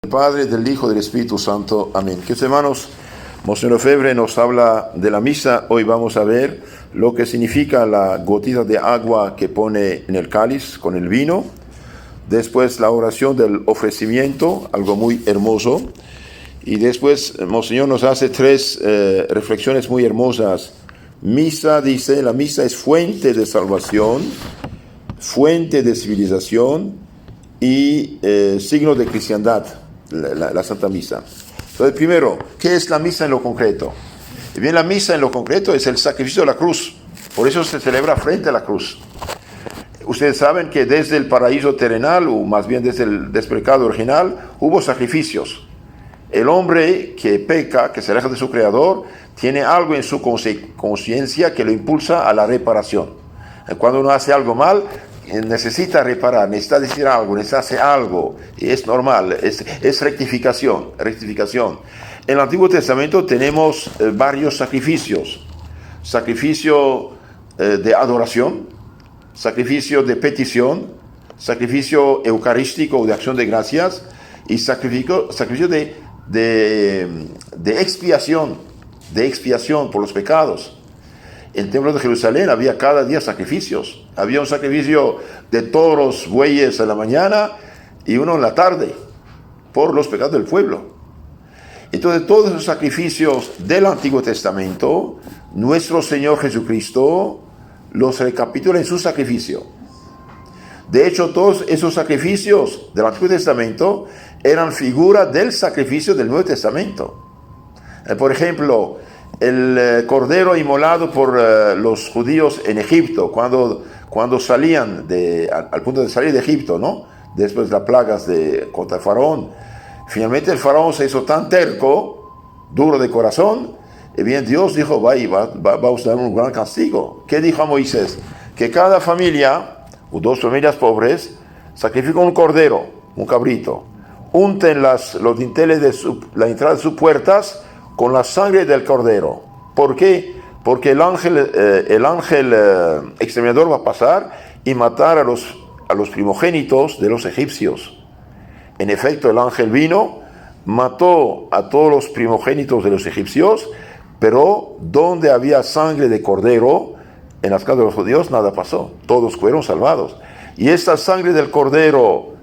Padre, del Hijo, del Espíritu Santo. Amén. Queridos hermanos, Monseñor Febre nos habla de la misa. Hoy vamos a ver lo que significa la gotita de agua que pone en el cáliz con el vino. Después la oración del ofrecimiento, algo muy hermoso. Y después Monseñor nos hace tres reflexiones muy hermosas. Misa, dice, la misa es fuente de salvación, fuente de civilización y signo de cristiandad, la Santa Misa. Entonces, primero, ¿qué es la misa en lo concreto? Y bien, la misa en lo concreto es el sacrificio de la cruz. Por eso se celebra frente a la cruz. Ustedes saben que desde el paraíso terrenal, o más bien desde el despecado original, hubo sacrificios. El hombre que peca, que se aleja de su Creador, tiene algo en su conciencia que lo impulsa a la reparación. Cuando uno hace algo mal, necesita reparar, necesita decir algo, necesita hacer algo, y es normal, es rectificación. En el Antiguo Testamento tenemos varios sacrificios: sacrificio de adoración, sacrificio de petición, sacrificio eucarístico de acción de gracias y sacrificio de expiación por los pecados. En el templo de Jerusalén había cada día sacrificios. Había un sacrificio de toros, bueyes en la mañana y uno en la tarde, por los pecados del pueblo. Entonces, todos esos sacrificios del Antiguo Testamento, nuestro Señor Jesucristo los recapitula en su sacrificio. De hecho, todos esos sacrificios del Antiguo Testamento eran figura del sacrificio del Nuevo Testamento. Por ejemplo, el cordero inmolado por los judíos en Egipto, cuando salían al punto de salir de Egipto, ¿no? Después de las plagas contra el faraón. Finalmente el faraón se hizo tan terco, duro de corazón, y bien Dios dijo, va a usar un gran castigo. ¿Qué dijo a Moisés? Que cada familia, o dos familias pobres, sacrifican un cordero, un cabrito, unten los dinteles de la entrada de sus puertas con la sangre del cordero. ¿Por qué? Porque el ángel exterminador va a pasar y matar a los primogénitos de los egipcios. En efecto, el ángel vino, mató a todos los primogénitos de los egipcios, pero donde había sangre de cordero, en las casas de los judíos, nada pasó. Todos fueron salvados. ¿Y esta sangre del cordero,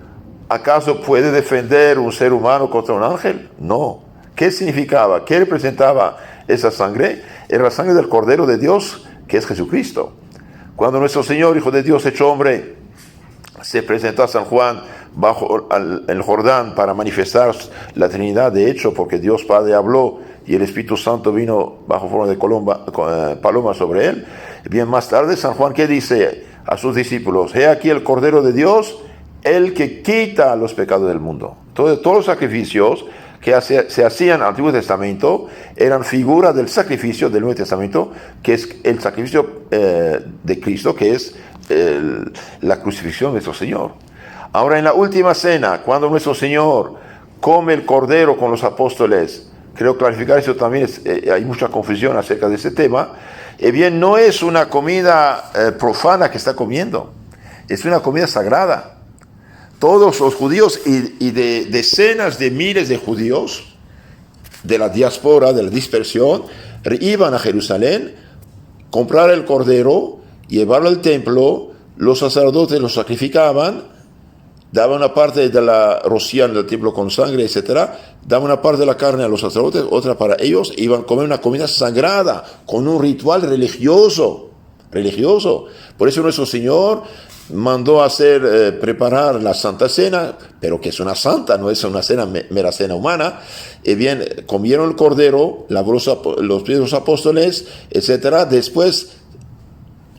acaso puede defender un ser humano contra un ángel? No. ¿Qué significaba? ¿Qué representaba esa sangre? Era la sangre del Cordero de Dios, que es Jesucristo. Cuando nuestro Señor, Hijo de Dios hecho hombre, se presentó a San Juan bajo el Jordán para manifestar la Trinidad, de hecho, porque Dios Padre habló y el Espíritu Santo vino bajo forma de paloma sobre él. Bien, más tarde San Juan, ¿qué dice a sus discípulos? He aquí el Cordero de Dios, el que quita los pecados del mundo. Entonces, todos los sacrificios que se hacían en el Antiguo Testamento eran figura del sacrificio del Nuevo Testamento, que es el sacrificio de Cristo, que es la crucifixión de nuestro Señor. Ahora, en la última cena, cuando nuestro Señor come el cordero con los apóstoles, creo clarificar eso también, hay mucha confusión acerca de ese tema, bien, no es una comida profana que está comiendo, es una comida sagrada. Todos los judíos y de decenas de miles de judíos de la diáspora, de la dispersión, iban a Jerusalén, comprar el cordero, llevarlo al templo, los sacerdotes lo sacrificaban, daban una parte de la rocían del templo con sangre, etc. Daban una parte de la carne a los sacerdotes, otra para ellos, iban a comer una comida sagrada, con un ritual religioso. Por eso nuestro Señor mandó preparar la Santa Cena, pero que es una santa, no es una cena, mera cena humana. Bien, comieron el cordero, lavó los pies de los apóstoles, etc. Después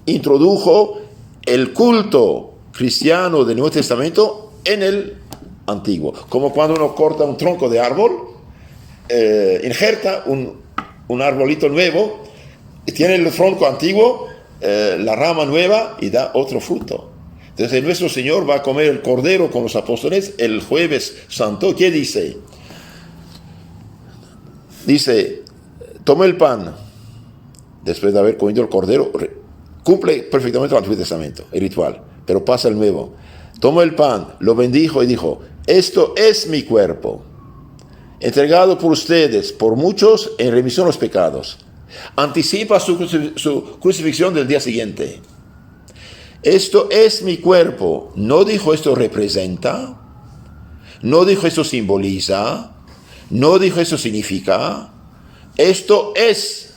introdujo el culto cristiano del Nuevo Testamento en el Antiguo. Como cuando uno corta un tronco de árbol, injerta un arbolito nuevo, y tiene el tronco antiguo, la rama nueva, y da otro fruto. Entonces nuestro Señor va a comer el cordero con los apóstoles el jueves santo. ¿Qué dice? Dice, toma el pan, después de haber comido el cordero, cumple perfectamente el Antiguo Testamento, el ritual, pero pasa el nuevo. Tomó el pan, lo bendijo y dijo, esto es mi cuerpo. entregado por ustedes, por muchos, en remisión de los pecados. Anticipa su crucifixión del día siguiente. Esto es mi cuerpo. No dijo esto representa, no dijo esto simboliza, no dijo esto significa. Esto es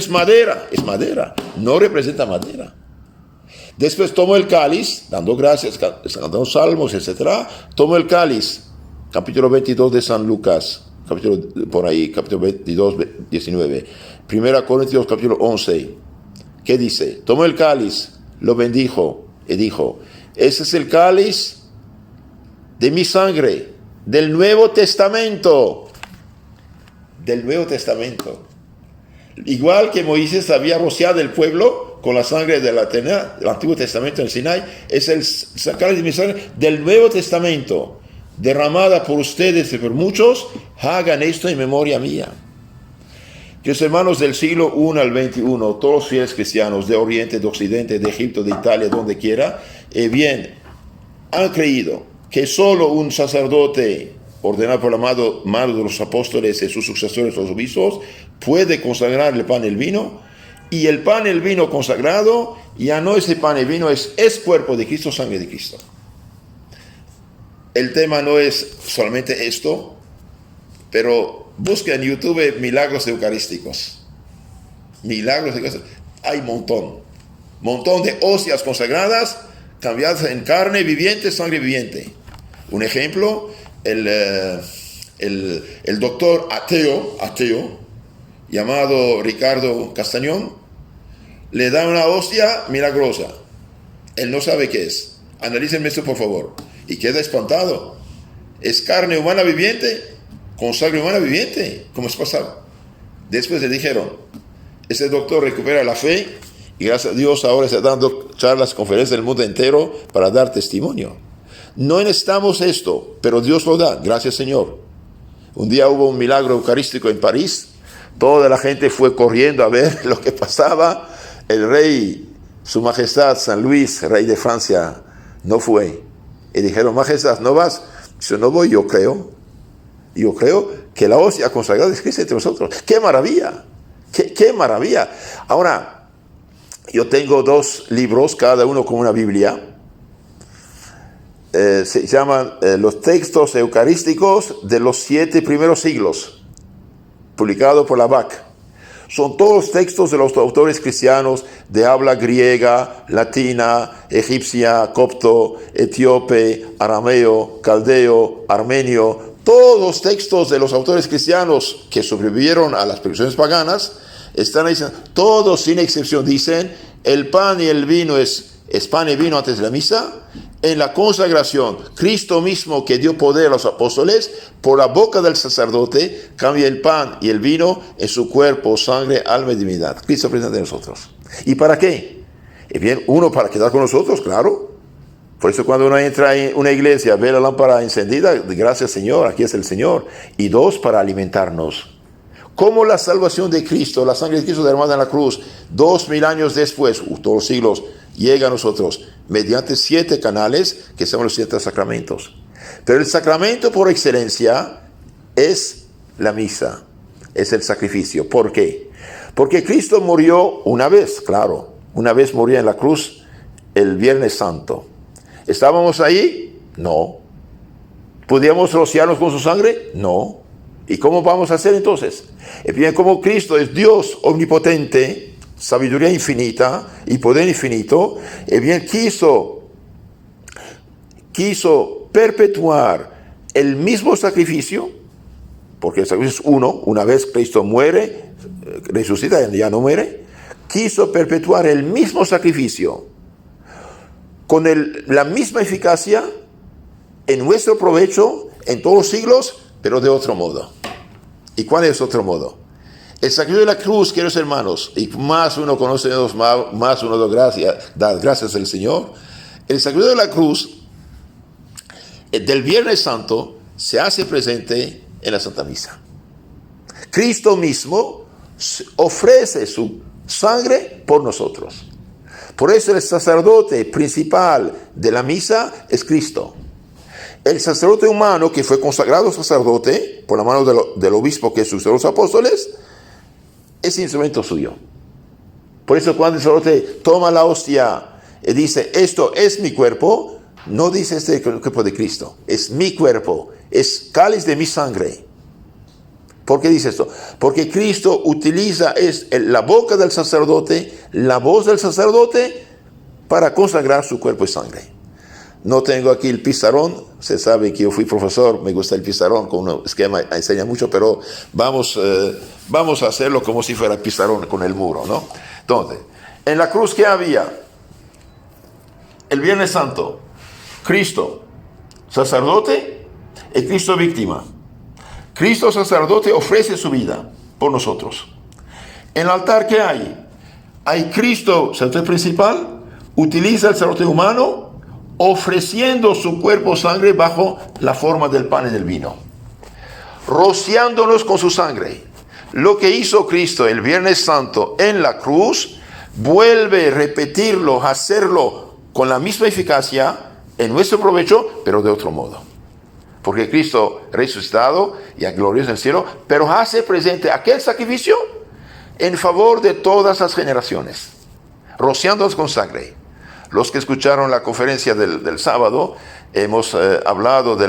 madera, no representa madera. Después tomó el cáliz, dando gracias, cantando salmos, etc. Tomó el cáliz, capítulo 22 de San Lucas, capítulo 22, 19. 1 Corintios, capítulo 11. ¿Qué dice? Tomó el cáliz, lo bendijo y dijo: ese es el cáliz de mi sangre, del Nuevo Testamento. Del Nuevo Testamento. Igual que Moisés había rociado el pueblo con la sangre de la eternidad, del Antiguo Testamento en Sinai, es el cáliz de mi sangre del Nuevo Testamento, derramada por ustedes y por muchos. Hagan esto en memoria mía. Queridos hermanos, del siglo I al XXI, todos los fieles cristianos de Oriente, de Occidente, de Egipto, de Italia, donde quiera, han creído que solo un sacerdote ordenado por la mano de los apóstoles y sus sucesores, los obispos, puede consagrar el pan y el vino. Y el pan y el vino consagrado ya no es el pan y el vino, es cuerpo de Cristo, sangre de Cristo. El tema no es solamente esto, pero busca en YouTube milagros eucarísticos. Milagros eucarísticos. Hay montón de hostias consagradas, cambiadas en carne viviente, sangre viviente. Un ejemplo, el doctor ateo, llamado Ricardo Castañón, le da una hostia milagrosa. Él no sabe qué es. Analícenme esto, por favor. Y queda espantado. ¿Es carne humana viviente? ¿Con sangre humana viviente? ¿Cómo es posible? Después le dijeron, ese doctor recupera la fe y gracias a Dios ahora está dando charlas, conferencias del mundo entero para dar testimonio. No necesitamos esto, pero Dios lo da. Gracias, Señor. Un día hubo un milagro eucarístico en París. Toda la gente fue corriendo a ver lo que pasaba. El rey, su majestad San Luis, rey de Francia, no fue. Y dijeron, majestad, ¿no vas? Dice, no voy, yo creo que la hostia consagrada es Cristo entre nosotros. ¡Qué maravilla! ¡Qué maravilla! Ahora, yo tengo 2 libros, cada uno con una Biblia. Se llaman los textos eucarísticos de los 7 primeros siglos, publicado por la BAC. Son todos los textos de los autores cristianos de habla griega, latina, egipcia, copto, etíope, arameo, caldeo, armenio. Todos los textos de los autores cristianos que sobrevivieron a las persecuciones paganas están ahí, todos sin excepción dicen: el pan y el vino es pan y vino antes de la misa. En la consagración, Cristo mismo, que dio poder a los apóstoles, por la boca del sacerdote, cambia el pan y el vino en su cuerpo, sangre, alma y divinidad. Cristo presente de nosotros. ¿Y para qué? Bien, uno, para quedar con nosotros, claro. Por eso cuando uno entra en una iglesia, ve la lámpara encendida, gracias Señor, aquí es el Señor. Y 2, para alimentarnos. Como la salvación de Cristo, la sangre de Cristo derramada en la cruz, 2000 años después, todos los siglos, llega a nosotros mediante 7 canales que son los 7 sacramentos. Pero el sacramento por excelencia es la misa, es el sacrificio. ¿Por qué? Porque Cristo murió una vez, claro, una vez murió en la cruz el Viernes Santo. ¿Estábamos ahí? No. ¿Podíamos rociarnos con su sangre? No. ¿Y cómo vamos a hacer entonces? Bien, como Cristo es Dios omnipotente, sabiduría infinita y poder infinito, bien quiso perpetuar el mismo sacrificio, porque el sacrificio es uno, una vez Cristo muere, resucita, ya no muere, quiso perpetuar el mismo sacrificio con la misma eficacia en nuestro provecho en todos los siglos, pero de otro modo. ¿Y cuál es otro modo? El sacrificio de la cruz, queridos hermanos, y más uno conoce a Dios, más uno da gracias al Señor. El sacrificio de la cruz del Viernes Santo se hace presente en la Santa Misa. Cristo mismo ofrece su sangre por nosotros. Por eso el sacerdote principal de la misa es Cristo. El sacerdote humano que fue consagrado sacerdote por la mano del obispo que sucedió a los apóstoles, es instrumento suyo. Por eso cuando el sacerdote toma la hostia y dice, esto es mi cuerpo, no dice este es el cuerpo de Cristo, es mi cuerpo, es cáliz de mi sangre. ¿Por qué dice esto? Porque Cristo utiliza la boca del sacerdote, la voz del sacerdote, para consagrar su cuerpo y sangre. No tengo aquí el pizarrón, se sabe que yo fui profesor, me gusta el pizarrón, con un esquema enseña mucho, pero vamos a hacerlo como si fuera pizarrón con el muro, ¿no? Entonces, en la cruz, ¿qué había? El Viernes Santo, Cristo, sacerdote, y Cristo víctima. Cristo sacerdote ofrece su vida por nosotros. En el altar, ¿qué hay? Hay Cristo, sacerdote principal, utiliza el sacerdote humano, ofreciendo su cuerpo sangre bajo la forma del pan y del vino, rociándonos con su sangre. Lo que hizo Cristo el Viernes Santo en la cruz, vuelve a repetirlo, hacerlo con la misma eficacia en nuestro provecho, pero de otro modo. Porque Cristo resucitado y glorioso en el cielo, pero hace presente aquel sacrificio en favor de todas las generaciones, rociándonos con sangre. Los que escucharon la conferencia del sábado, hemos hablado de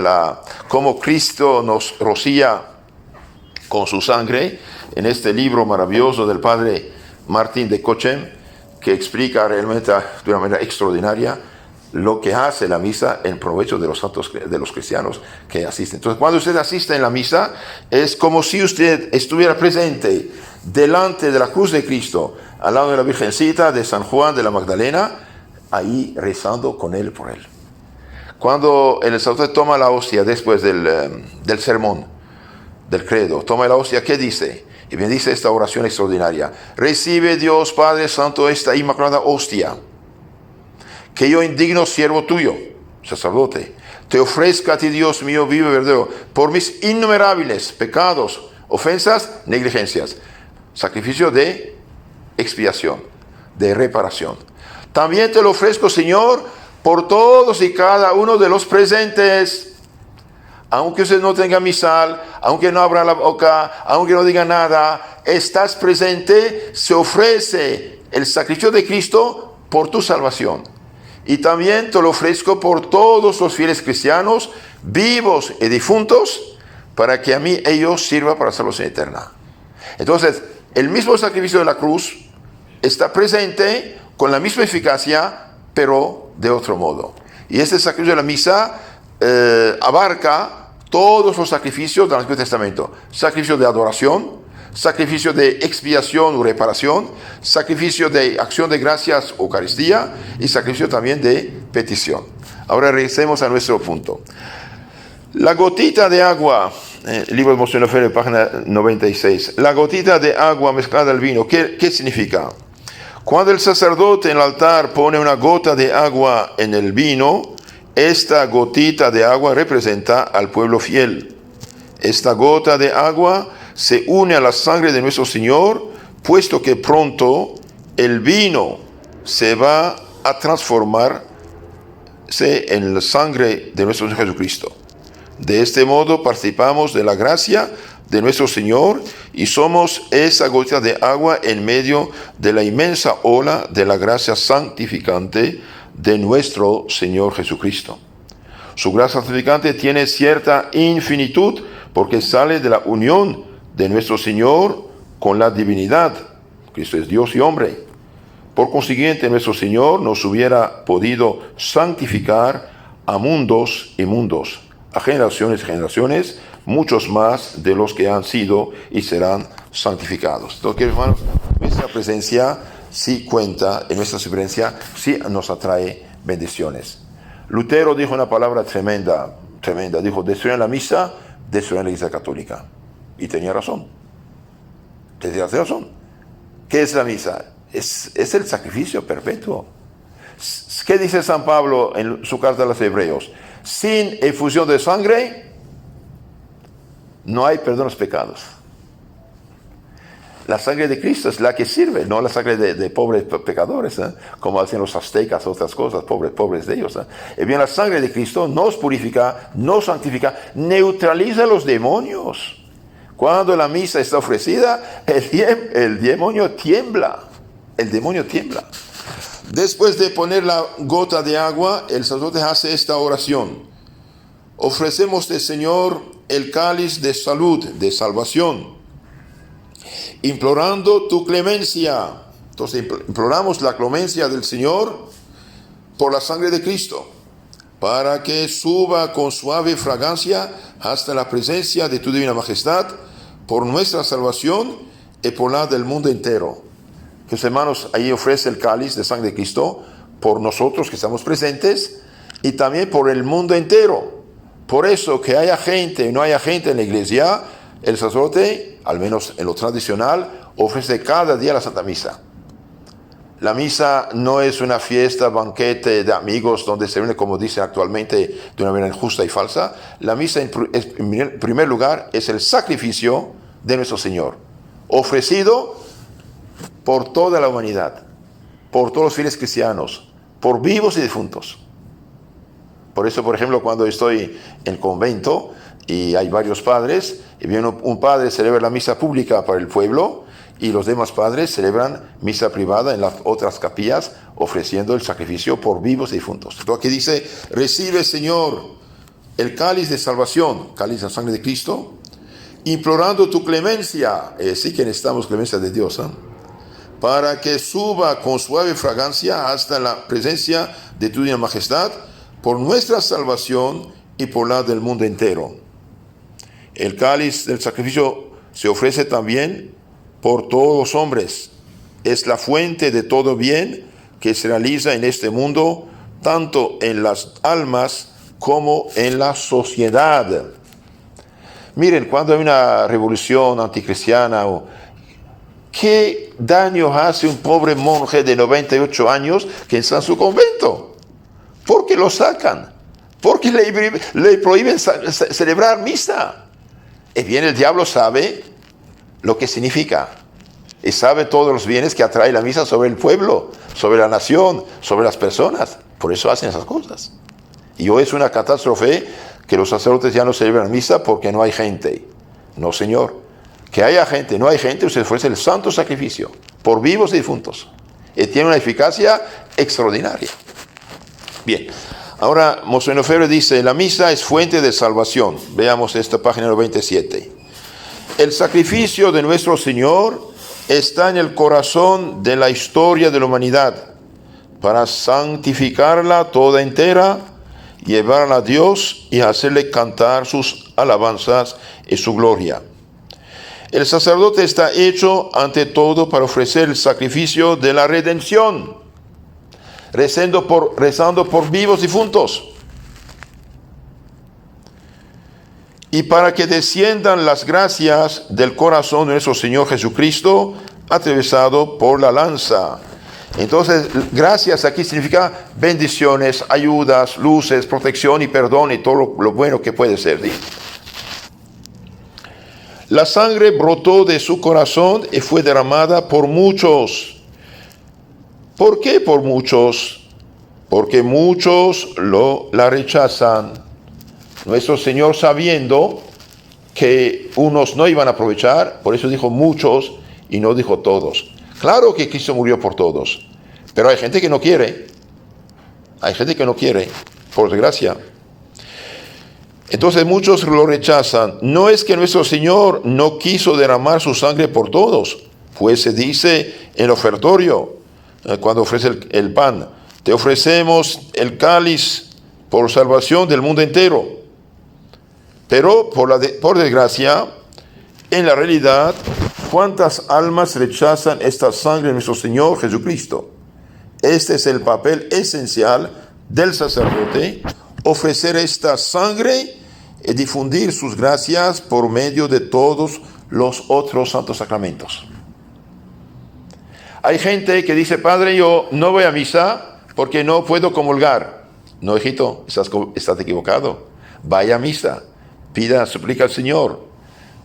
cómo Cristo nos rocía con su sangre en este libro maravilloso del padre Martín de Cochem, que explica realmente de una manera extraordinaria lo que hace la misa en provecho de los santos, de los cristianos que asisten. Entonces, cuando usted asiste en la misa, es como si usted estuviera presente delante de la cruz de Cristo, al lado de la Virgencita, de San Juan de la Magdalena, ahí rezando con él por él. Cuando el sacerdote toma la hostia después del sermón, del credo, toma la hostia, ¿qué dice? Y bien dice esta oración extraordinaria: recibe, Dios Padre Santo, esta inmaculada hostia, que yo, indigno siervo tuyo, sacerdote, te ofrezca a ti, Dios mío, vivo y verdadero, por mis innumerables pecados, ofensas, negligencias, sacrificio de expiación, de reparación. También te lo ofrezco, Señor, por todos y cada uno de los presentes. Aunque usted no tenga misal, aunque no abra la boca, aunque no diga nada, estás presente, se ofrece el sacrificio de Cristo por tu salvación. Y también te lo ofrezco por todos los fieles cristianos, vivos y difuntos, para que a mí ellos sirvan para salvación eterna. Entonces, el mismo sacrificio de la cruz está presente con la misma eficacia, pero de otro modo. Y este sacrificio de la misa abarca todos los sacrificios del Antiguo Testamento: sacrificio de adoración, sacrificio de expiación o reparación, sacrificio de acción de gracias, Eucaristía, y sacrificio también de petición. Ahora regresemos a nuestro punto. La gotita de agua, el libro de Monseñor Lefebvre, página 96. La gotita de agua mezclada al vino, ¿qué significa? Cuando el sacerdote en el altar pone una gota de agua en el vino, esta gotita de agua representa al pueblo fiel. Esta gota de agua se une a la sangre de nuestro Señor, puesto que pronto el vino se va a transformarse en la sangre de nuestro Señor Jesucristo. De este modo participamos de la gracia de nuestro Señor y somos esa gotita de agua en medio de la inmensa ola de la gracia santificante de nuestro Señor Jesucristo. Su gracia santificante tiene cierta infinitud porque sale de la unión de nuestro Señor con la divinidad. Cristo es Dios y hombre. Por consiguiente, nuestro Señor nos hubiera podido santificar a mundos y mundos, a generaciones y generaciones, muchos más de los que han sido y serán santificados. Entonces, hermanos, nuestra presencia sí cuenta, en nuestra experiencia sí nos atrae bendiciones. Lutero dijo una palabra tremenda, dijo: destruyan la misa, destruyan la Iglesia Católica. Y tenía razón. ¿Qué es la misa? Es el sacrificio perpetuo. ¿Qué dice San Pablo en su carta a los Hebreos? Sin efusión de sangre no hay perdón de los pecados. La sangre de Cristo es la que sirve, no la sangre de pobres pecadores, como hacen los aztecas, otras cosas, pobres de ellos. Bien, la sangre de Cristo nos purifica, nos santifica, neutraliza a los demonios. Cuando la misa está ofrecida, el demonio tiembla. El demonio tiembla. Después de poner la gota de agua, el sacerdote hace esta oración. Ofrecemos al Señor el cáliz de salud, de salvación, implorando tu clemencia. Entonces imploramos la clemencia del Señor por la sangre de Cristo, para que suba con suave fragancia hasta la presencia de tu divina majestad, por nuestra salvación y por la del mundo entero. Los hermanos, ahí ofrece el cáliz de sangre de Cristo por nosotros que estamos presentes y también por el mundo entero. Por eso, que haya gente o no haya gente en la iglesia, el sacerdote, al menos en lo tradicional, ofrece cada día la Santa Misa. La misa no es una fiesta, banquete de amigos donde se reúne, como dice actualmente, de una manera injusta y falsa. La misa, en primer lugar, es el sacrificio de nuestro Señor, ofrecido por toda la humanidad, por todos los fieles cristianos, por vivos y difuntos. Por eso, por ejemplo, cuando estoy en el convento y hay varios padres, y viene un padre celebra la misa pública para el pueblo y los demás padres celebran misa privada en las otras capillas, ofreciendo el sacrificio por vivos y difuntos. Entonces aquí dice, recibe, Señor, el cáliz de salvación, cáliz de la sangre de Cristo, implorando tu clemencia. Sí que necesitamos clemencia de Dios, para que suba con suave fragancia hasta la presencia de tu divina majestad, por nuestra salvación y por la del mundo entero. El cáliz del sacrificio se ofrece también por todos los hombres. Es la fuente de todo bien que se realiza en este mundo, tanto en las almas como en la sociedad. Miren, cuando hay una revolución anticristiana, ¿qué daño hace un pobre monje de 98 años que está en su convento? ¿Por qué lo sacan? Porque le prohíben celebrar misa. Y bien, el diablo sabe lo que significa. Y sabe todos los bienes que atrae la misa sobre el pueblo, sobre la nación, sobre las personas. Por eso hacen esas cosas. Y hoy es una catástrofe que los sacerdotes ya no celebran misa porque no hay gente. No, Señor. Que haya gente, no hay gente, usted ofrece el santo sacrificio por vivos y difuntos. Y tiene una eficacia extraordinaria. Bien, ahora Monseñor Lefebvre dice, la misa es fuente de salvación. Veamos esta página 97. El sacrificio de nuestro Señor está en el corazón de la historia de la humanidad, para santificarla toda entera, llevarla a Dios y hacerle cantar sus alabanzas y su gloria. El sacerdote está hecho ante todo para ofrecer el sacrificio de la redención, rezando por vivos difuntos, y para que desciendan las gracias del corazón de nuestro Señor Jesucristo, atravesado por la lanza. Entonces, gracias aquí significa bendiciones, ayudas, luces, protección y perdón y todo lo bueno que puede ser. ¿Sí? La sangre brotó de su corazón y fue derramada por muchos. ¿Por qué por muchos? Porque muchos la rechazan. Nuestro Señor, sabiendo que unos no iban a aprovechar, por eso dijo muchos y no dijo todos. Claro que Cristo murió por todos, pero hay gente que no quiere. Hay gente que no quiere, por desgracia. Entonces muchos lo rechazan. No es que nuestro Señor no quiso derramar su sangre por todos, pues se dice en el ofertorio, cuando ofrece el pan, te ofrecemos el cáliz por salvación del mundo entero. Pero por desgracia, en la realidad, ¿cuántas almas rechazan esta sangre de nuestro Señor Jesucristo? Este es el papel esencial del sacerdote, ofrecer esta sangre y difundir sus gracias por medio de todos los otros santos sacramentos. Hay gente que dice, Padre, yo no voy a misa porque no puedo comulgar. No, hijito, estás equivocado. Vaya a misa, pida, suplica al Señor.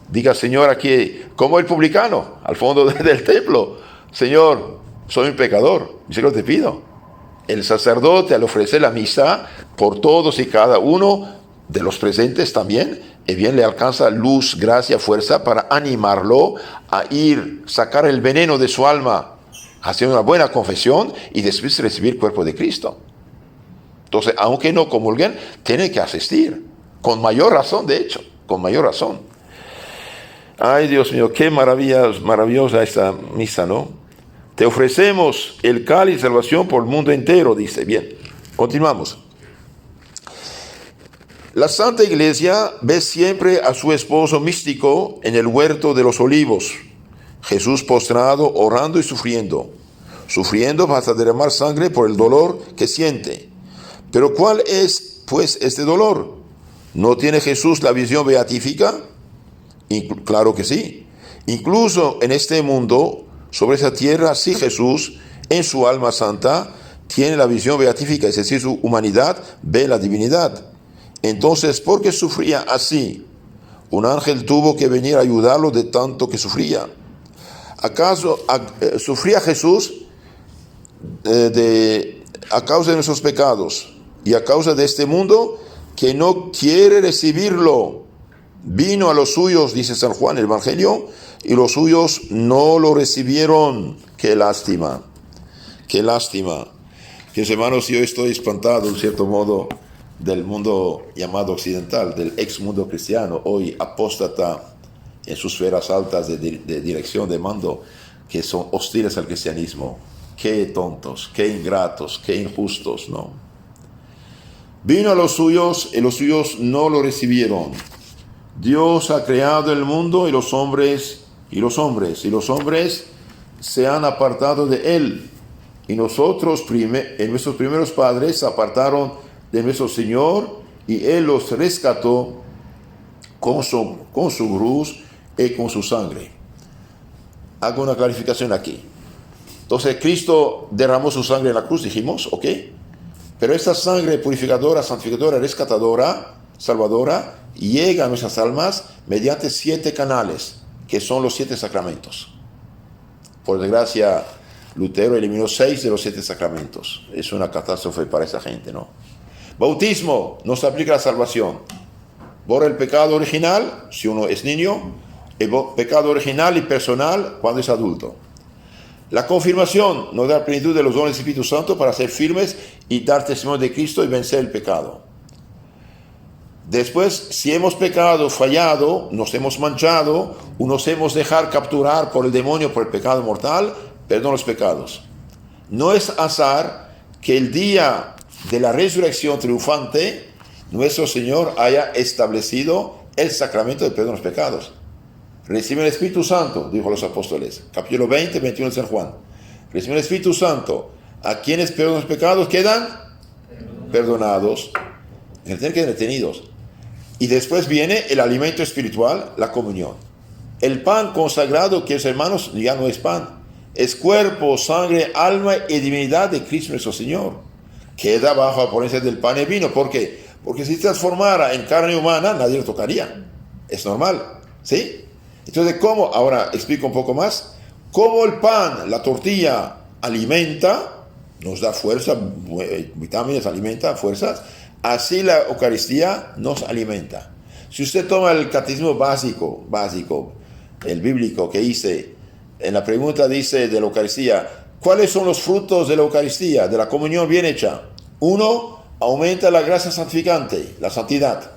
Diga, Señor, aquí, como el publicano, al fondo del templo. Señor, soy un pecador, misericordia te pido. El sacerdote, al ofrecer la misa por todos y cada uno de los presentes también, bien le alcanza luz, gracia, fuerza para animarlo a ir, sacar el veneno de su alma, haciendo una buena confesión y después recibir el cuerpo de Cristo. Entonces, aunque no comulguen, tienen que asistir, con mayor razón, de hecho, con mayor razón. Ay, Dios mío, qué maravillosa esta misa, ¿no? Te ofrecemos el cáliz de salvación por el mundo entero, dice. Bien, continuamos. La Santa Iglesia ve siempre a su esposo místico en el huerto de los olivos. Jesús postrado, orando y sufriendo hasta derramar sangre por el dolor que siente. Pero ¿cuál es, pues, este dolor? ¿No tiene Jesús la visión beatífica? Claro que sí. Incluso en este mundo, sobre esa tierra, sí Jesús, en su alma santa, tiene la visión beatífica, es decir, su humanidad ve la divinidad. Entonces, ¿por qué sufría así? Un ángel tuvo que venir a ayudarlo de tanto que sufría. ¿Acaso sufría Jesús a causa de nuestros pecados y a causa de este mundo que no quiere recibirlo? Vino a los suyos, dice San Juan, el Evangelio, y los suyos no lo recibieron. ¡Qué lástima! ¡Qué lástima! Mis hermanos, yo estoy espantado, en cierto modo, del mundo llamado occidental, del ex mundo cristiano, hoy apóstata en sus esferas altas de dirección, de mando, que son hostiles al cristianismo. ¡Qué tontos! ¡Qué ingratos! ¡Qué injustos! ¿No? Vino a los suyos y los suyos no lo recibieron. Dios ha creado el mundo y los hombres se han apartado de él. Y nosotros, nuestros primeros padres, se apartaron de nuestro Señor y él los rescató con su cruz y con su sangre. Hago una clarificación aquí. Entonces, Cristo derramó su sangre en la cruz, dijimos, ¿ok? Pero esta sangre purificadora, santificadora, rescatadora, salvadora, llega a nuestras almas mediante 7 canales, que son los 7 sacramentos. Por desgracia, Lutero eliminó 6 de los 7 sacramentos. Es una catástrofe para esa gente, ¿no? Bautismo, no se aplica la salvación. Borra el pecado original, si uno es niño, el pecado original y personal cuando es adulto. La confirmación nos da la plenitud de los dones del Espíritu Santo para ser firmes y dar testimonio de Cristo y vencer el pecado. Después, si hemos pecado, fallado, nos hemos manchado, o nos hemos dejado capturar por el demonio, por el pecado mortal, perdón los pecados. No es azar que el día de la resurrección triunfante, nuestro Señor haya establecido el sacramento del perdón de los pecados. Reciben el Espíritu Santo, dijo los apóstoles, capítulo 20, 21 de San Juan. Reciben el Espíritu Santo. A quienes perdonan los pecados quedan perdonados. Quedan detenidos. Y después viene el alimento espiritual, la comunión. El pan consagrado, que hermanos, ya no es pan. Es cuerpo, sangre, alma y divinidad de Cristo nuestro Señor. Queda bajo la ponencia del pan y vino. ¿Por qué? Porque si se transformara en carne humana, nadie lo tocaría. Es normal, ¿sí? Entonces, ¿cómo? Ahora explico un poco más. ¿Cómo el pan, la tortilla, alimenta, nos da fuerza, vitaminas, alimenta, fuerzas? Así la Eucaristía nos alimenta. Si usted toma el catecismo básico, el bíblico que hice, en la pregunta dice de la Eucaristía, ¿cuáles son los frutos de la Eucaristía, de la comunión bien hecha? 1, aumenta la gracia santificante, la santidad.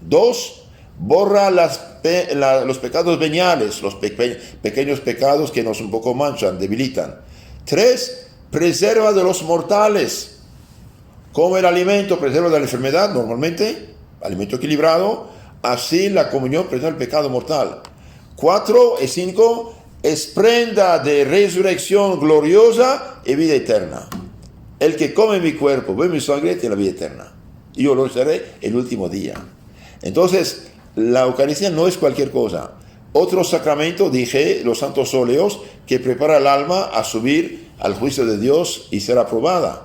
2, borra los pecados veniales, los pequeños pecados que nos un poco manchan, debilitan. 3, preserva de los mortales. Como el alimento preserva de la enfermedad, normalmente, alimento equilibrado, así la comunión preserva el pecado mortal. 4 y 5, es prenda de resurrección gloriosa y vida eterna. El que come mi cuerpo, bebe mi sangre, tiene la vida eterna. Y yo lo seré el último día. Entonces, la Eucaristía no es cualquier cosa. Otro sacramento, dije, los santos óleos, que prepara el alma a subir al juicio de Dios y ser aprobada.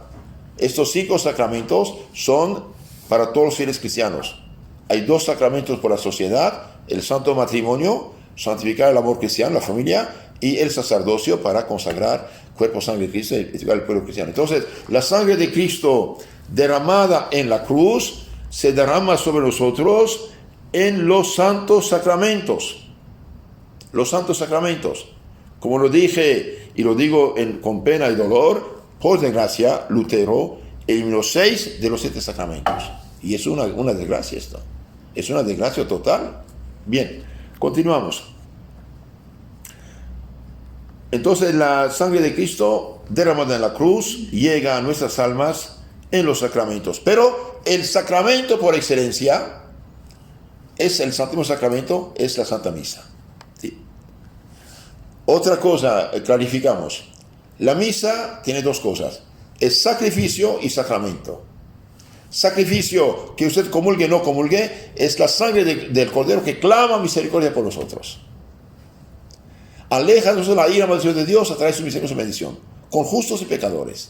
Estos 5 sacramentos son para todos los fieles cristianos. Hay 2 sacramentos por la sociedad, el santo matrimonio, santificar el amor cristiano, la familia, y el sacerdocio para consagrar cuerpo, sangre de Cristo y edificar el pueblo cristiano. Entonces, la sangre de Cristo derramada en la cruz se derrama sobre nosotros en los santos sacramentos. Los santos sacramentos. Como lo dije y lo digo con pena y dolor, por desgracia, Lutero eliminó 6 de los 7 sacramentos. Y es una desgracia esto. Es una desgracia total. Bien, continuamos. Entonces la sangre de Cristo derramada en la cruz llega a nuestras almas en los sacramentos. Pero el sacramento por excelencia es el séptimo sacramento, es la Santa Misa. ¿Sí? Otra cosa, clarificamos. La misa tiene 2 cosas. Es sacrificio y sacramento. Sacrificio, que usted comulgue o no comulgue, es la sangre del Cordero que clama misericordia por nosotros. Aléjanos de la ira maldición de Dios a través de su misericordia y bendición, con justos y pecadores.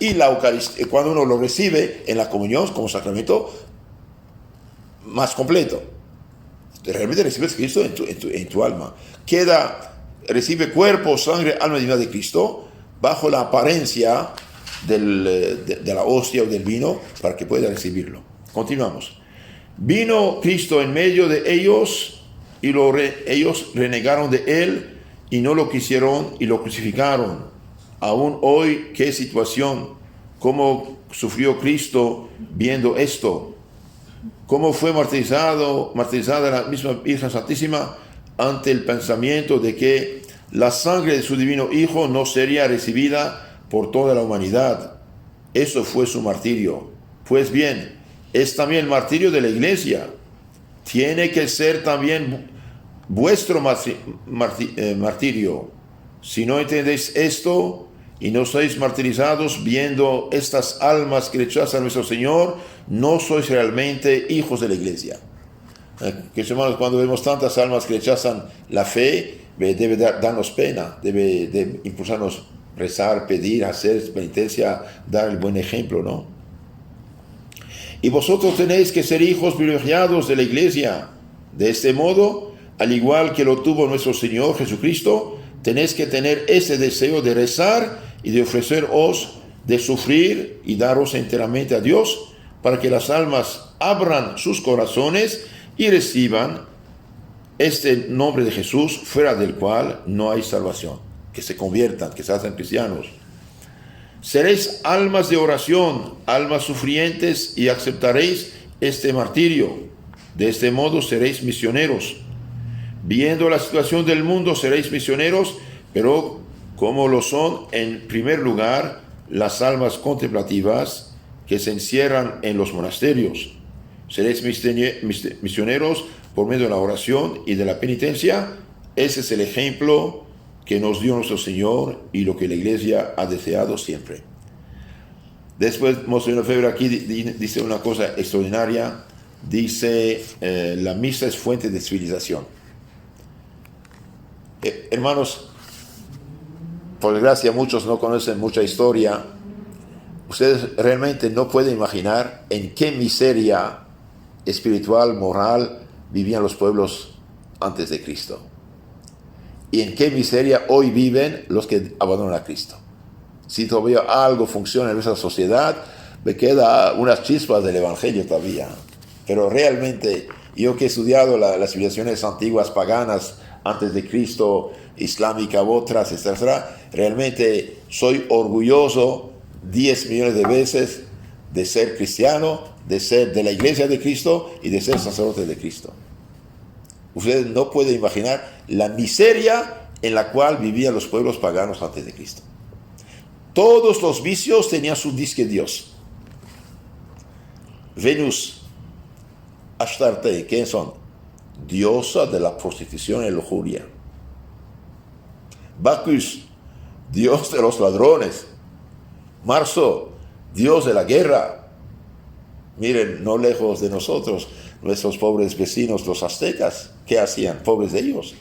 Y la Eucaristía, cuando uno lo recibe en la comunión como sacramento más completo, realmente recibes Cristo en tu alma. Recibe cuerpo, sangre, alma y divinidad de Cristo bajo la apariencia de la hostia o del vino para que pueda recibirlo. Continuamos. Vino Cristo en medio de ellos y ellos renegaron de él y no lo quisieron y lo crucificaron. Aún hoy, qué situación, cómo sufrió Cristo viendo esto, cómo fue martirizada la misma Virgen Santísima ante el pensamiento de que la sangre de su divino Hijo no sería recibida por toda la humanidad. Eso fue su martirio. Pues bien, es también el martirio de la Iglesia. Tiene que ser también vuestro martirio. Si no entendéis esto y no sois martirizados viendo estas almas que rechazan a nuestro Señor, no sois realmente hijos de la Iglesia. Que hermanos, cuando vemos tantas almas que rechazan la fe, debe darnos pena, debe impulsarnos rezar, pedir, hacer penitencia, dar el buen ejemplo, ¿no? Y vosotros tenéis que ser hijos privilegiados de la Iglesia. De este modo, al igual que lo tuvo nuestro Señor Jesucristo, tenéis que tener ese deseo de rezar y de ofreceros, de sufrir y daros enteramente a Dios, para que las almas abran sus corazones y reciban este nombre de Jesús, fuera del cual no hay salvación. Que se conviertan, que se hacen cristianos. Seréis almas de oración, almas sufrientes, y aceptaréis este martirio. De este modo seréis misioneros. Viendo la situación del mundo seréis misioneros, pero como lo son en primer lugar las almas contemplativas que se encierran en los monasterios. Seréis misioneros por medio de la oración y de la penitencia. Ese es el ejemplo que nos dio nuestro Señor y lo que la Iglesia ha deseado siempre. Después, Monseñor Lefebvre aquí dice una cosa extraordinaria. Dice, la misa es fuente de civilización. Hermanos, por desgracia muchos no conocen mucha historia. Ustedes realmente no pueden imaginar en qué miseria espiritual, moral vivían los pueblos antes de Cristo. Y en qué miseria hoy viven los que abandonan a Cristo. Si todavía algo funciona en nuestra sociedad, me queda unas chispas del Evangelio todavía. Pero realmente, yo que he estudiado las civilizaciones antiguas paganas antes de Cristo, islámica, otras, etc., realmente soy orgulloso 10 millones de veces de ser cristiano, de ser de la Iglesia de Cristo y de ser sacerdote de Cristo. Ustedes no pueden imaginar la miseria en la cual vivían los pueblos paganos antes de Cristo. Todos los vicios tenían su disque Dios. Venus, Astarte, ¿quiénes son? Diosa de la prostitución y lujuria. Bacchus, dios de los ladrones. Marzo, dios de la guerra. Miren, no lejos de nosotros, nuestros pobres vecinos, los aztecas, ¿qué hacían? Pobres de ellos.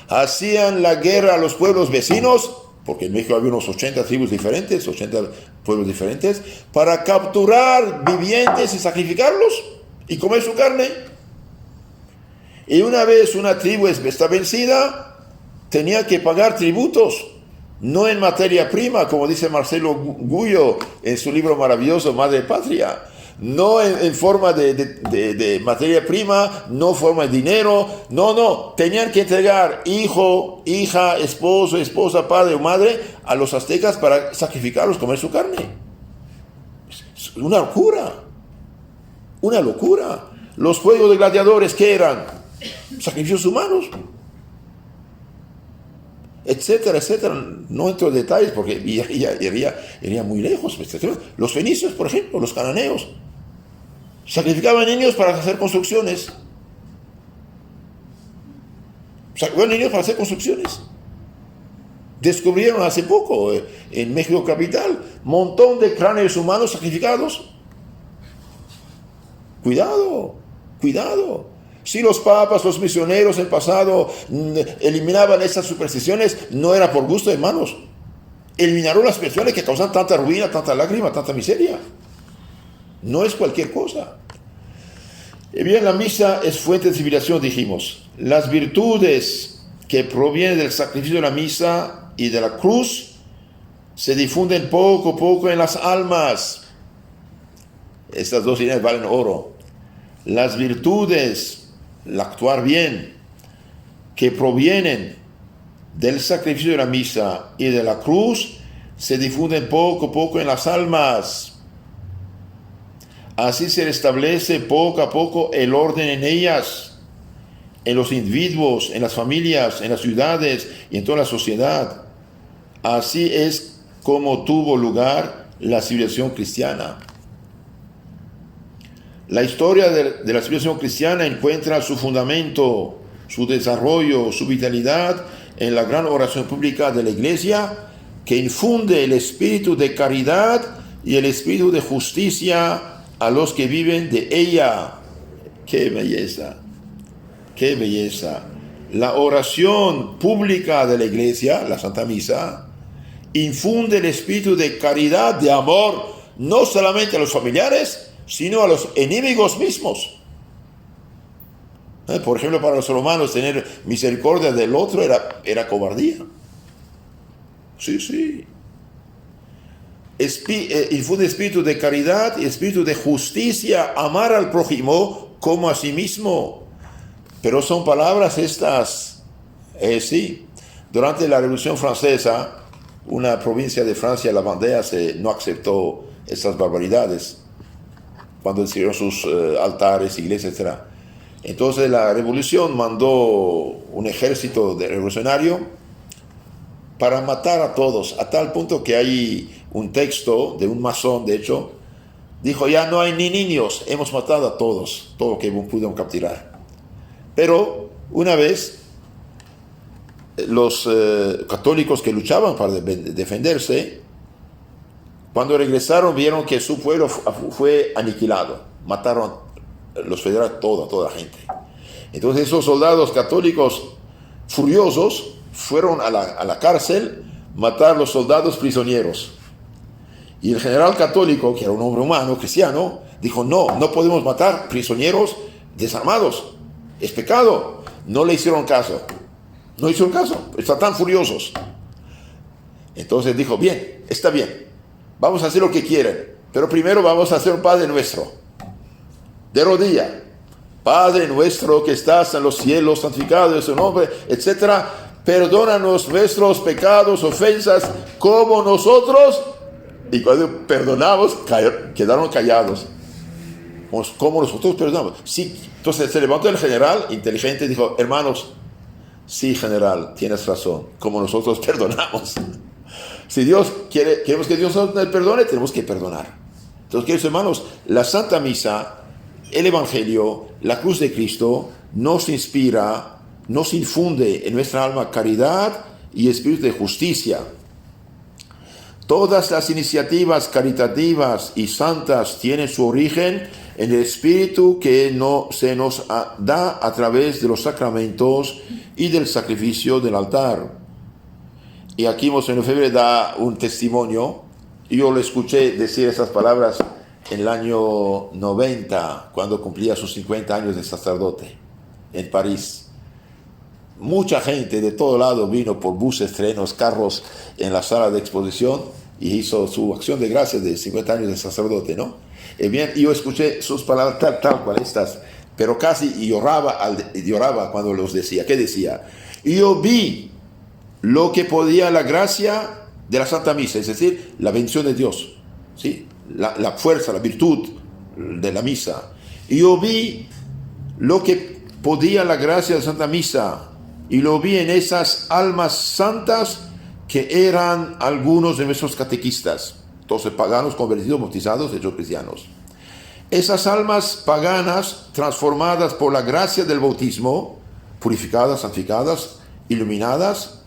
Hacían la guerra a los pueblos vecinos, porque en México había unos 80 tribus diferentes, 80 pueblos diferentes, para capturar vivientes y sacrificarlos y comer su carne. Y una vez una tribu está vencida, tenía que pagar tributos, no en materia prima, como dice Marcelo Gullo en su libro maravilloso, Madre Patria, no en forma de materia prima, no en forma de dinero, no, tenían que entregar hijo, hija, esposo, esposa, padre o madre a los aztecas para sacrificarlos, comer su carne. Es una locura. Los juegos de gladiadores, ¿qué eran? Sacrificios humanos, etcétera. No entro en detalles porque iría muy lejos. Los fenicios, por ejemplo, los cananeos, sacrificaban niños para hacer construcciones. Descubrieron hace poco en México capital montón de cráneos humanos sacrificados. Cuidado. Si los papas, los misioneros en pasado eliminaban estas supersticiones, no era por gusto, hermanos. Eliminaron las personas que causan tanta ruina, tanta lágrima, tanta miseria. No es cualquier cosa. Y bien, la misa es fuente de civilización, dijimos. Las virtudes que provienen del sacrificio de la misa y de la cruz se difunden poco a poco en las almas. Estas dos ideas valen oro. Las virtudes, el actuar bien, que provienen del sacrificio de la misa y de la cruz, se difunden poco a poco en las almas. Así se restablece poco a poco el orden en ellas, en los individuos, en las familias, en las ciudades y en toda la sociedad. Así es como tuvo lugar la civilización cristiana. La historia de la civilización cristiana encuentra su fundamento, su desarrollo, su vitalidad en la gran oración pública de la Iglesia, que infunde el espíritu de caridad y el espíritu de justicia a los que viven de ella. ¡Qué belleza! ¡Qué belleza! La oración pública de la Iglesia, la Santa Misa, infunde el espíritu de caridad, de amor, no solamente a los familiares, sino a los enemigos mismos. Por ejemplo, para los romanos tener misericordia del otro era cobardía. Sí. Infunde espíritu de caridad y espíritu de justicia, amar al prójimo como a sí mismo. Pero son palabras estas, sí. Durante la Revolución Francesa, una provincia de Francia, la Vendée, no aceptó estas barbaridades cuando hicieron sus altares, iglesias, etc. Entonces la revolución mandó un ejército revolucionario para matar a todos, a tal punto que hay un texto de un masón, de hecho, dijo: ya no hay ni niños, hemos matado a todos, todo lo que pudieron capturar. Pero una vez los católicos que luchaban para defenderse, cuando regresaron vieron que su pueblo fue aniquilado, mataron los federales, toda la gente. Entonces esos soldados católicos furiosos fueron a la cárcel matar a los soldados prisioneros. Y el general católico, que era un hombre humano, cristiano, dijo: no podemos matar prisioneros desarmados, es pecado. No le hicieron caso, están tan furiosos. Entonces dijo: bien, está bien, vamos a hacer lo que quieren, pero primero vamos a hacer un Padre Nuestro, de rodilla. Padre nuestro que estás en los cielos, santificado es tu nombre, etc. Perdónanos nuestros pecados, ofensas, como nosotros. Y cuando perdonamos, quedaron callados. ¿Cómo nosotros perdonamos? Sí. Entonces se levantó el general, inteligente, y dijo: hermanos, sí, general, tienes razón, como nosotros perdonamos. Si queremos que Dios nos perdone, tenemos que perdonar. Entonces, queridos hermanos, la Santa Misa, el Evangelio, la cruz de Cristo, nos inspira, nos infunde en nuestra alma caridad y espíritu de justicia. Todas las iniciativas caritativas y santas tienen su origen en el espíritu que se nos da a través de los sacramentos y del sacrificio del altar. Y aquí Monseñor Lefebvre da un testimonio. Yo lo escuché decir esas palabras en el año 90, cuando cumplía sus 50 años de sacerdote. en París. Mucha gente de todo lado vino por buses, trenes, carros en la sala de exposición y hizo su acción de gracias de 50 años de sacerdote, ¿no? Y bien, yo escuché sus palabras tal cual estas, pero casi lloraba cuando los decía. ¿Qué decía? Yo vi lo que podía la gracia de la Santa Misa, es decir, la bendición de Dios, ¿sí? La fuerza, la virtud de la misa. Y yo vi lo que podía la gracia de la Santa Misa, y lo vi en esas almas santas que eran algunos de nuestros catequistas, entonces paganos convertidos, bautizados, hechos cristianos. Esas almas paganas transformadas por la gracia del bautismo, purificadas, santificadas, iluminadas,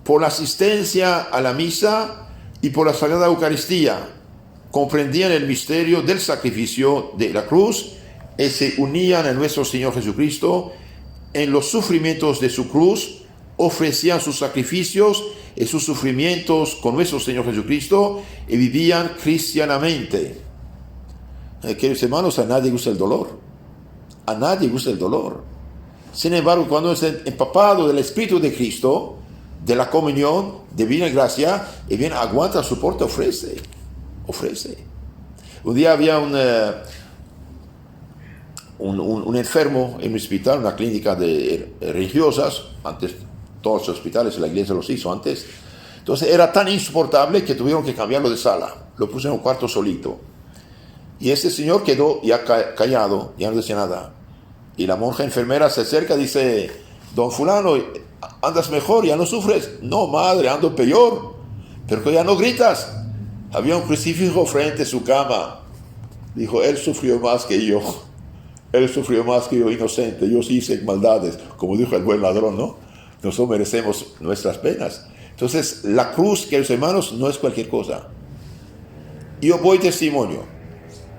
por la asistencia a la misa y por la Sagrada Eucaristía, comprendían el misterio del sacrificio de la cruz y se unían a nuestro Señor Jesucristo en los sufrimientos de su cruz, ofrecían sus sacrificios y sus sufrimientos con nuestro Señor Jesucristo y vivían cristianamente. Queridos hermanos, a nadie gusta el dolor. A nadie gusta el dolor. Sin embargo, cuando es empapado del Espíritu de Cristo, de la comunión, de divina gracia, y bien aguanta, soporta, ofrece. Un día había un enfermo en un hospital, una clínica de religiosas, antes todos los hospitales, la iglesia los hizo antes. Entonces era tan insoportable que tuvieron que cambiarlo de sala, lo pusieron en un cuarto solito. Y este señor quedó ya callado, ya no decía nada. Y la monja enfermera se acerca y dice: don fulano, ¿andas mejor? ¿Ya no sufres? No, madre, ando peor. Pero que ya no gritas. Había un crucifijo frente a su cama. Dijo: él sufrió más que yo. Él sufrió más que yo, inocente. Yo sí hice maldades, como dijo el buen ladrón, ¿no? Nosotros merecemos nuestras penas. Entonces, la cruz, queridos hermanos, no es cualquier cosa. Yo voy testimonio.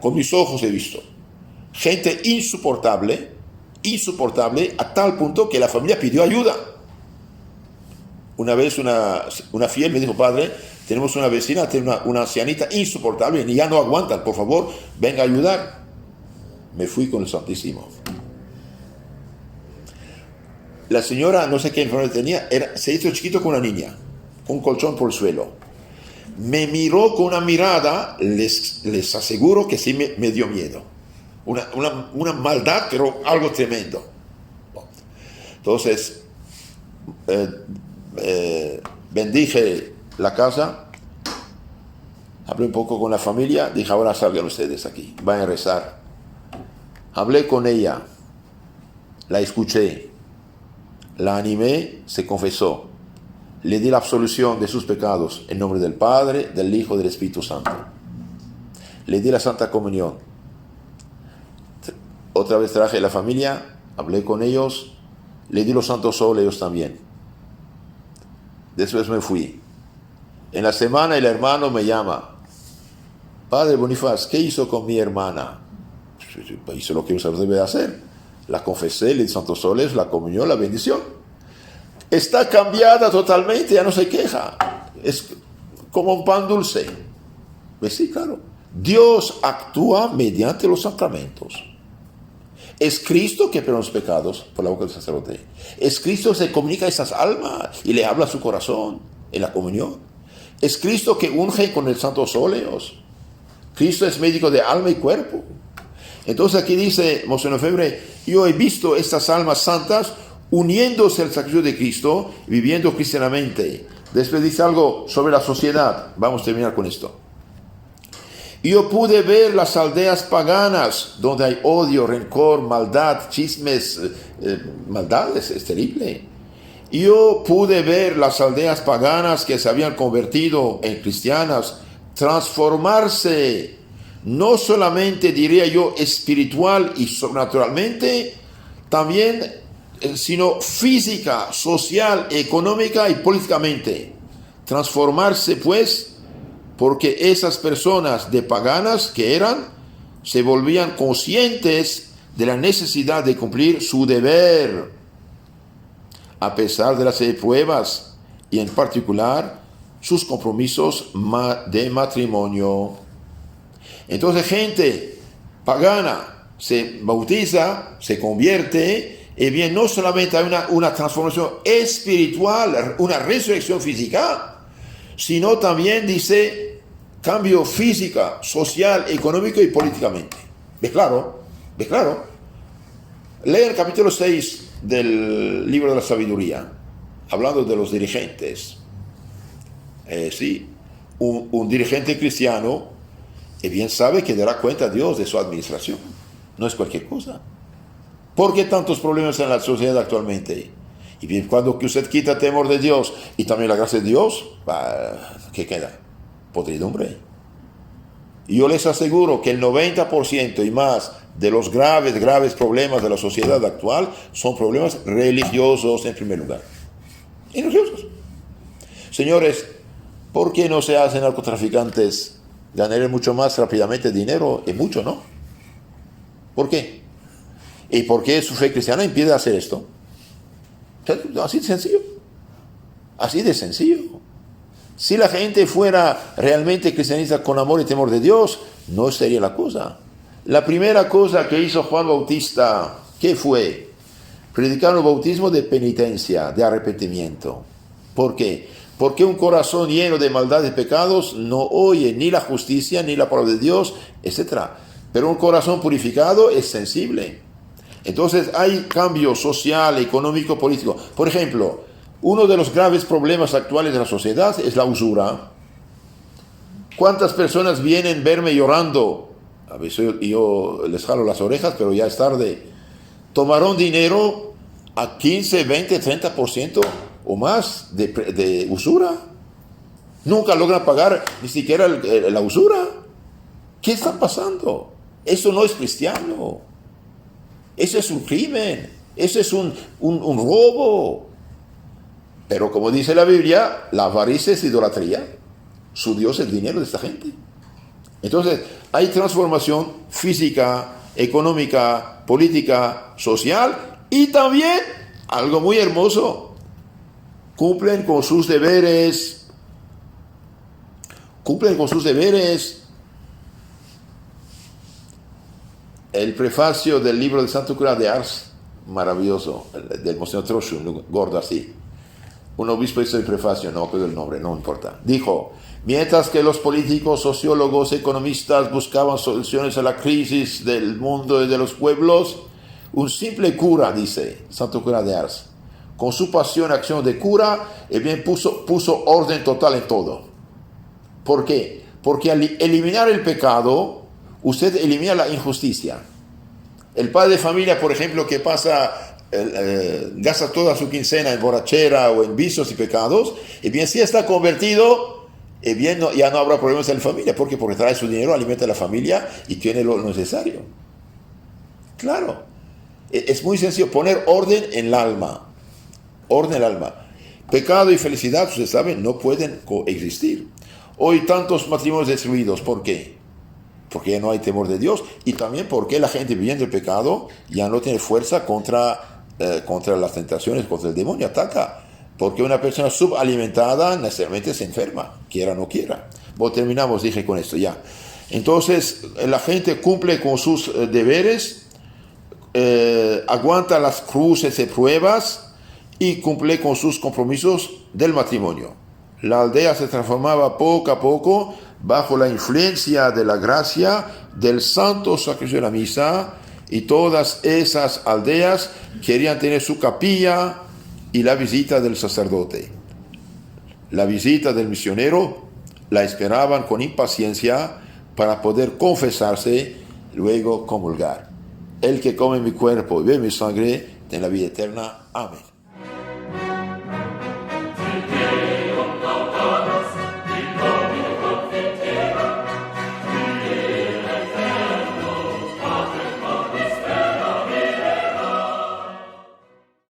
Con mis ojos he visto. Gente insoportable, a tal punto que la familia pidió ayuda. Una vez una fiel me dijo: padre, tenemos una vecina, tiene una ancianita insoportable y ya no aguantan, por favor, venga a ayudar. Me fui con el Santísimo. La señora, no sé qué enfermedad tenía, se hizo chiquito con una niña, con un colchón por el suelo. Me miró con una mirada, les aseguro que sí me dio miedo. Una maldad, pero algo tremendo. Entonces, bendije la casa, hablé un poco con la familia, dije: ahora salgan ustedes aquí, vayan a rezar. Hablé con ella, la escuché, la animé, se confesó. Le di la absolución de sus pecados en nombre del Padre, del Hijo y del Espíritu Santo. Le di la Santa Comunión. Otra vez traje a la familia, hablé con ellos, le di los santos óleos también. Después me fui. En la semana el hermano me llama: padre Bonifaz, ¿qué hizo con mi hermana? Hizo lo que un sacerdote debe hacer. La confesé, le di santos óleos, la comunión, la bendición. Está cambiada totalmente, ya no se queja. Es como un pan dulce. Pues sí, claro. Dios actúa mediante los sacramentos. Es Cristo que perdona los pecados por la boca del sacerdote. Es Cristo que se comunica a esas almas y le habla a su corazón en la comunión. Es Cristo que unge con el santos óleos. Cristo es médico de alma y cuerpo. Entonces aquí dice Monseñor Febre: yo he visto estas almas santas uniéndose al sacrificio de Cristo, viviendo cristianamente. Después dice algo sobre la sociedad. Vamos a terminar con esto. Yo pude ver las aldeas paganas donde hay odio, rencor, maldad, chismes, maldades, es terrible. Yo pude ver las aldeas paganas que se habían convertido en cristianas transformarse, no solamente, diría yo, espiritual y sobrenaturalmente, también, sino física, social, económica y políticamente. Transformarse, pues, porque esas personas de paganas que eran, se volvían conscientes de la necesidad de cumplir su deber, a pesar de las pruebas, y en particular sus compromisos de matrimonio. Entonces, gente pagana se bautiza, se convierte, no solamente hay una transformación espiritual, una resurrección física, sino también dice cambio física, social, económico y políticamente. ¿Ves claro? ¿Ves claro? Lee el capítulo 6 del libro de la sabiduría, hablando de los dirigentes. Un dirigente cristiano, bien sabe que dará cuenta a Dios de su administración. No es cualquier cosa. ¿Por qué tantos problemas en la sociedad actualmente? Y bien, cuando usted quita el temor de Dios y también la gracia de Dios, ¿qué queda? Podridumbre. Y yo les aseguro que el 90% y más de los graves problemas de la sociedad actual son problemas religiosos en primer lugar. Y religiosos. Señores, ¿por qué no se hacen narcotraficantes ganar mucho más rápidamente dinero? Y mucho, ¿no? ¿Por qué? ¿Y por qué su fe cristiana impide hacer esto? Así de sencillo. Así de sencillo. Si la gente fuera realmente cristianista con amor y temor de Dios, no sería la cosa. La primera cosa que hizo Juan Bautista, ¿qué fue? Predicar un bautismo de penitencia, de arrepentimiento. ¿Por qué? Porque un corazón lleno de maldad y pecados no oye ni la justicia, ni la palabra de Dios, etc. Pero un corazón purificado es sensible. Entonces hay cambio social, económico, político. Por ejemplo, uno de los graves problemas actuales de la sociedad es la usura. ¿Cuántas personas vienen a verme llorando? A veces yo les jalo las orejas, pero ya es tarde. Tomaron dinero a 15, 20, 30% o más de usura. Nunca logran pagar ni siquiera la usura. ¿Qué está pasando? Eso no es cristiano. Eso es un crimen. Eso es un robo. Pero como dice la Biblia, la avaricia es idolatría. Su Dios es el dinero de esta gente. Entonces, hay transformación física, económica, política, social y también, algo muy hermoso, cumplen con sus deberes. El prefacio del libro del Santo Cura de Ars, maravilloso, del Monseñor Trochu, gordo así. Un obispo hizo el prefacio, no recuerdo el nombre, no importa. Dijo: mientras que los políticos, sociólogos, economistas buscaban soluciones a la crisis del mundo y de los pueblos, un simple cura, dice Santo Cura de Ars, con su pasión y acción de cura, puso orden total en todo. ¿Por qué? Porque al eliminar el pecado, usted elimina la injusticia. El padre de familia, por ejemplo, que gasta toda su quincena en borrachera o en vicios y pecados, si está convertido, ya no habrá problemas en la familia. ¿Por qué? Porque trae su dinero, alimenta a la familia y tiene lo necesario. Claro. Es muy sencillo, poner orden en el alma. Orden en el alma. Pecado y felicidad, ustedes saben, no pueden coexistir. Hoy tantos matrimonios destruidos, ¿por qué? Porque ya no hay temor de Dios y también porque la gente viviendo el pecado ya no tiene fuerza contra las tentaciones, contra el demonio, ataca. Porque una persona subalimentada necesariamente se enferma, quiera o no quiera. Bueno, terminamos, dije, con esto ya. Entonces, la gente cumple con sus deberes, aguanta las cruces y pruebas y cumple con sus compromisos del matrimonio. La aldea se transformaba poco a poco bajo la influencia de la gracia del santo sacrificio de la misa, y todas esas aldeas querían tener su capilla y la visita del sacerdote. La visita del misionero la esperaban con impaciencia para poder confesarse, luego comulgar. El que come mi cuerpo y bebe mi sangre tiene la vida eterna. Amén.